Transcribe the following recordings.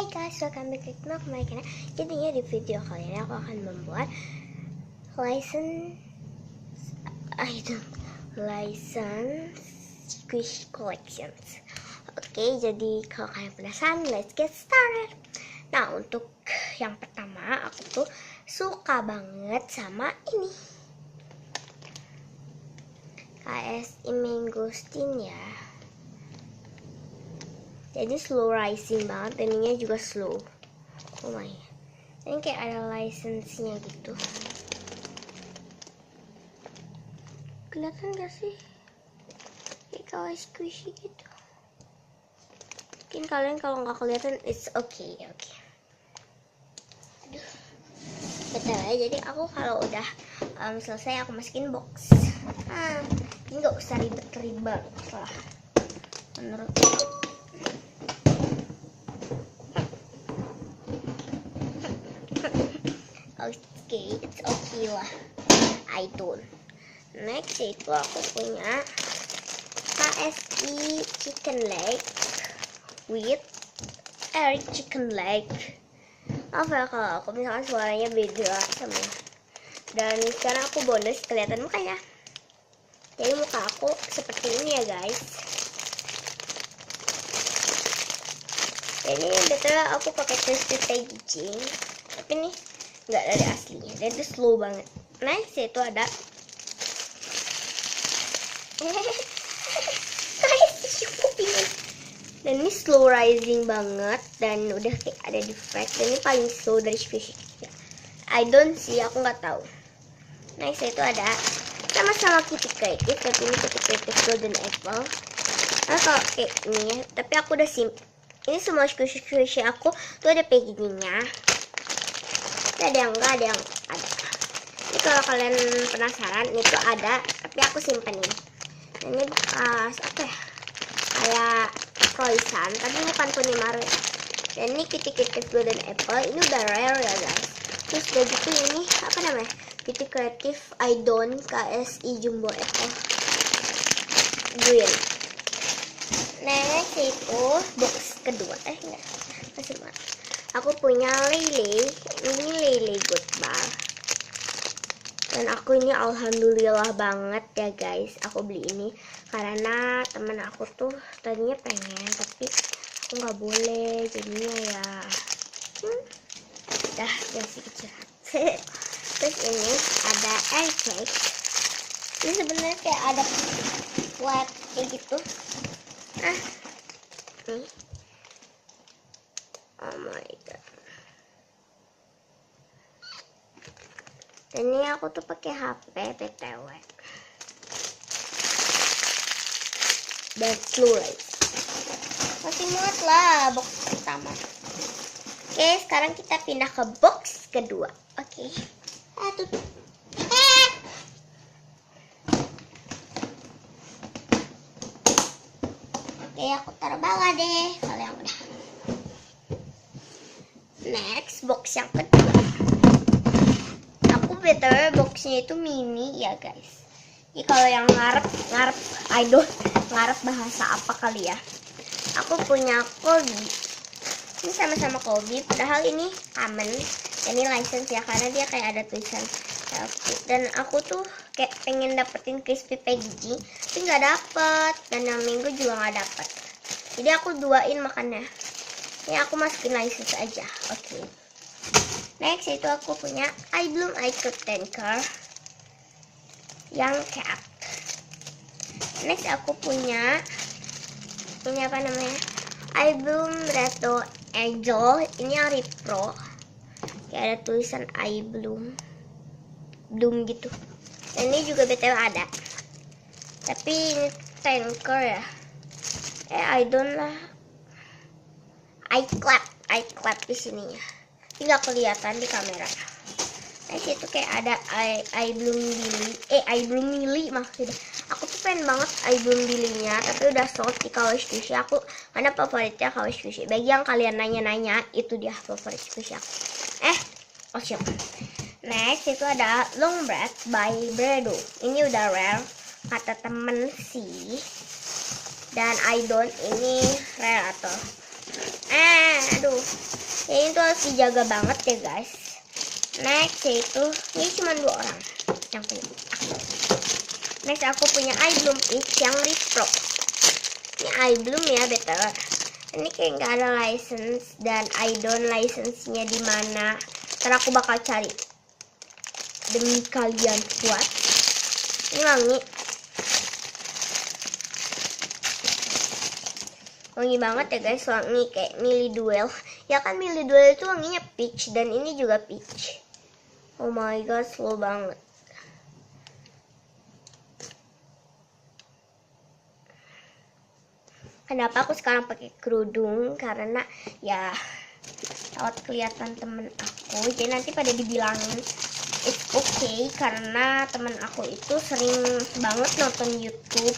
guys, welcome back to my channel. Jadinya di video kali ini aku akan membuat license squish collections. Oke, jadi kalau kalian penasaran, let's get started. Nah, untuk yang pertama, aku tuh suka banget sama ini, KSI Mangosteen ya. Jadi slow rising banget, ininya juga slow. Oh my, ini kayak ada license-nya gitu. Kelihatan gak sih? Kayak kayak squishy gitu. Mungkin kalian kalau nggak kelihatan, it's okay. Aduh, betul ya. Jadi aku kalau udah selesai, aku masukin box. Ini nggak usah ribet-ribet lah menurut aku. Oke, it's okay lah. I don't. Next itu aku punya KSI chicken leg with Eric chicken leg. Maaf ya kalau aku misalkan suaranya beda sama. Dan sekarang aku bonus kelihatan mukanya. Jadi muka aku seperti ini ya guys. Ini betul aku pakai crispy packaging, tapi nih nggak dari aslinya, dan itu slow banget. Next itu ada dan ini slow rising banget, dan udah kayak ada defect, dan ini paling slow dari squishy. I don't see, aku nggak tahu. Next itu ada sama-sama Kitty Creative, tapi ini Kitty Creative Golden Apple. Nah kalau kayak ini, tapi aku udah ini semua squishy aku tuh ada packagingnya. Ada yang enggak, ada yang ada. Ini kalau kalian penasaran, ini tuh ada, tapi aku simpen ini. Ini bekas apa ya? Kayak croissant, tapi bukan Punimaru ya. Dan ini Kitty Creative Golden Apple, ini udah rare ya guys. Terus udah gitu ini apa namanya? Kitty Creative Idon KSI Jumbo Apple Green. Next itu box kedua, enggak, masih mana? Aku punya lele, ini lele good bar. Dan aku ini alhamdulillah banget ya guys, aku beli ini karena temen aku tuh tadinya pengen, tapi aku nggak boleh, jadinya ya dah kasih kecil. Terus ini ada air cake. Ini sebenarnya kayak ada flat kayak gitu. Nih. Oh my god. Dan ini aku tuh pakai HP BTW. Dan slow right. Masih muat lah box pertama. Oke, sekarang kita pindah ke box kedua. Oke. Tutup. Oke, aku taruh bawah deh kalau yang udah. Next, box yang kedua. Aku better boxnya itu mini ya guys. Jadi kalau yang ngarep bahasa apa kali ya. Aku punya Kobe. Ini sama-sama Kobe, padahal ini common. Ini license ya, karena dia kayak ada tulisan healthy. Dan aku tuh kayak pengen dapetin crispy packaging, tapi nggak dapet. Dan yang minggu juga nggak dapet. Jadi aku duain makannya. Ini aku masukin license aja. Oke. Next itu aku punya iBloom iCurve Tanker yang cat. Next aku punya ini apa namanya, iBloom Reto Angel. Ini yang repro, kayak ada tulisan iBloom Bloom gitu. Dan ini juga BTW ada, tapi ini tanker ya. I don't lah. iClap di sini ya. Ini nggak kelihatan di kamera. Nah itu kayak ada iBloom Lily maksudnya. Aku tuh pengen banget iBloom Lily-nya, tapi udah sold di KW Squishy aku. Karena favoritnya KW Squishy. Bagi yang kalian nanya-nanya, itu dia favorit Squishy aku. Siap. Next itu ada Long Bread by Bredo. Ini udah rare kata temen sih. Dan I don't, ini rare atau Aduh, ini tuh harus dijaga banget ya guys. Next yaitu ini cuma 2 orang yang punya aku. Next aku punya Eye Bloom Peach yang repro. Ini Eye Bloom ya betul. Ini kayak nggak ada license dan I don't license-nya di mana. Ntar aku bakal cari demi kalian buat. Ini wangi. Wangi banget ya guys, wangi kayak Millie Duel. Ya kan Millie Duel itu wanginya peach dan ini juga peach. Oh my god, slow banget. Kenapa aku sekarang pakai kerudung? Karena ya takut kelihatan temen aku. Jadi nanti pada dibilangin it's okay karena temen aku itu sering banget nonton YouTube.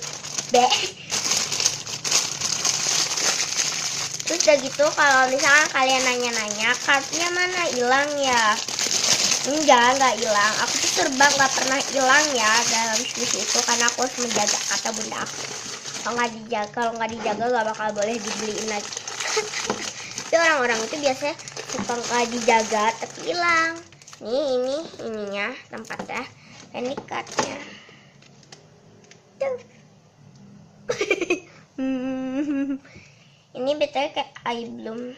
Terus udah gitu kalau misalkan kalian nanya-nanya kartunya mana hilang ya? Enggak hilang. Aku tuh terbang nggak pernah hilang ya dalam Swiss itu karena aku harus menjaga kata bunda aku. Kalau nggak dijaga nggak bakal boleh dibeliin lagi. Tapi orang-orang itu biasanya suka nggak dijaga tapi hilang. Nih ininya tempatnya, ini cardnya. Ini betulnya kayak Eye Bloom.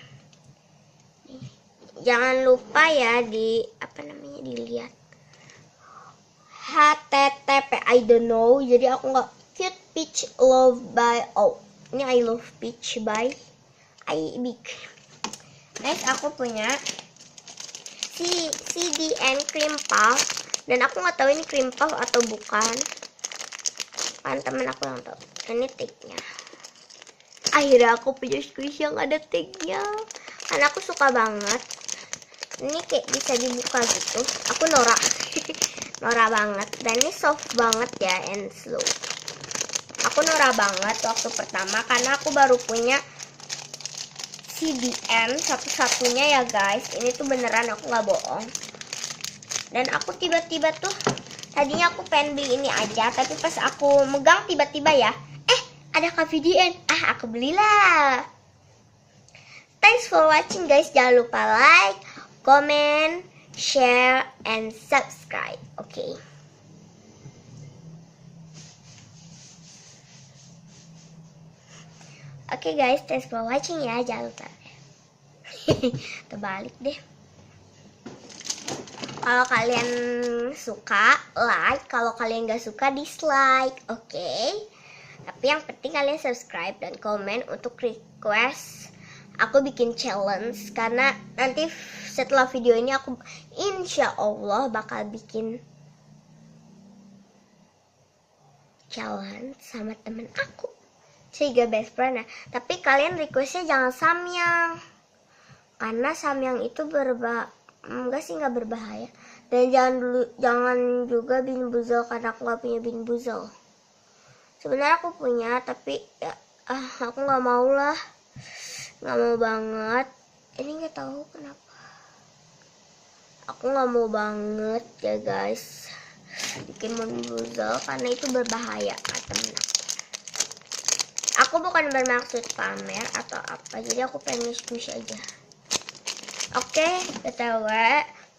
Jangan lupa ya dilihat. HTTP I don't know. Jadi aku nggak cute peach love by ini I love peach by big. Next aku punya CDN cream puff dan aku nggak tahu ini cream puff atau bukan. Kan temen aku yang tahu. Ini tagnya. Akhirnya aku punya squishy yang ada tagnya. Karena aku suka banget. Ini kayak bisa dibuka gitu. Aku norak. Norak banget. Dan ini soft banget ya and slow. Aku norak banget waktu pertama karena aku baru punya CDN satu-satunya ya guys. Ini tuh beneran aku nggak bohong. Dan aku tiba-tiba tuh tadinya aku pengen beli ini aja, tapi pas aku megang tiba-tiba ya, ada KVDN. Aku belilah. Thanks for watching guys. Jangan lupa like, comment, share, and subscribe. Okay. Oke guys, thanks for watching ya. Jangan lupa. Terbalik deh. Kalau kalian suka, like. Kalau kalian gak suka, dislike. Oke. Tapi yang penting kalian subscribe dan komen untuk request aku bikin challenge. Karena nanti setelah video ini aku insya Allah bakal bikin challenge sama temen aku. Sehingga best friend ya. Tapi kalian requestnya jangan samyang. Karena samyang itu nggak berbahaya. Dan jangan juga Bean Boozled karena aku nggak punya Bean Boozled. Sebenarnya aku punya tapi ya aku nggak mau lah, nggak mau banget. Ini nggak tahu kenapa. Aku nggak mau banget ya guys bikin Bean Boozled karena itu berbahaya temen aku. Aku bukan bermaksud pamer atau apa, jadi aku pengen squishy aja. Oke, btw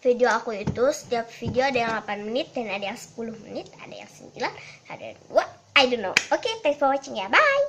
video aku itu setiap video ada yang 8 menit dan ada yang 10 menit, ada yang 9, ada yang 2. I don't know. Okay, thanks for watching ya. Bye.